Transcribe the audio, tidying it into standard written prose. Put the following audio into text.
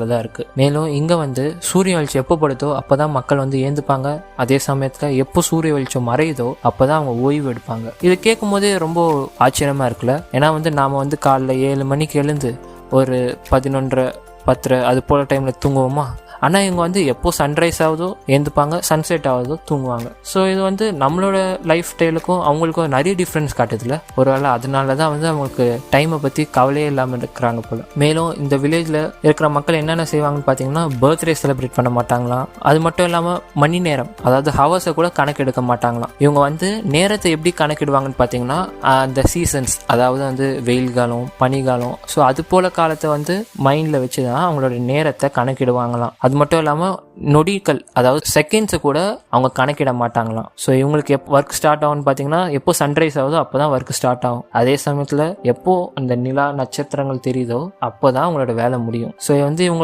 தான் இருக்குது. மேலும் இங்கே வந்து சூரிய வெளிச்சம் எப்போ படுதோ அப்போ தான் மக்கள் வந்து ஏந்துப்பாங்க. அதே சமயத்தில் எப்போ சூரிய வெளிச்சம் மறையுதோ அப்போ தான் அவங்க ஓய்வு எடுப்பாங்க. இது கேட்கும் போதே ரொம்ப ஆச்சரியமாக இருக்குல்ல. ஏன்னா வந்து நாம் வந்து காலைல 7 மணிக்கு எழுந்து ஒரு 11:30 10 அது போல் டைமில் தூங்குவோமா. ஆனால் இவங்க வந்து எப்போ சன்ரைஸ் ஆகுதோ ஏந்துப்பாங்க, சன்செட் ஆகுதோ தூங்குவாங்க. ஸோ இது வந்து நம்மளோட லைஃப் ஸ்டைலுக்கும் அவங்களுக்கும் நிறைய டிஃப்ரென்ஸ் காட்டுதுல. ஒருவேளை அதனால தான் வந்து அவங்களுக்கு டைமை பற்றி கவலையே இல்லாமல் இருக்கிறாங்க போல். மேலும் இந்த வில்லேஜில் இருக்கிற மக்கள் என்னென்ன செய்வாங்கன்னு பார்த்தீங்கன்னா, பர்த்டே செலிப்ரேட் பண்ண மாட்டாங்களாம். அது மட்டும் இல்லாமல் மணி நேரம், அதாவது ஹவர்ஸை கூட கணக்கெடுக்க மாட்டாங்களாம். இவங்க வந்து நேரத்தை எப்படி கணக்கிடுவாங்கன்னு பார்த்தீங்கன்னா, அந்த சீசன்ஸ், அதாவது வந்து வெயில் காலம், பனிகாலம், ஸோ அது போல் காலத்தை வந்து மைண்டில் வச்சு தான் அவங்களோட நேரத்தை கணக்கிடுவாங்களாம். அது மட்டும் இல்லாமல் நொடிகள், அதாவது செகண்ட்ஸை கூட அவங்க கணக்கிட மாட்டாங்களாம். ஸோ இவங்களுக்கு எப்போ ஒர்க் ஸ்டார்ட் ஆகும்னு பார்த்தீங்கன்னா, எப்போ சன்ரைஸ் ஆகுதோ அப்போ தான் ஒர்க் ஸ்டார்ட் ஆகும். அதே சமயத்தில் எப்போ அந்த நிலா நட்சத்திரங்கள் தெரியுதோ அப்போ தான் அவங்களோட வேலை முடியும். ஸோ வந்து இவங்க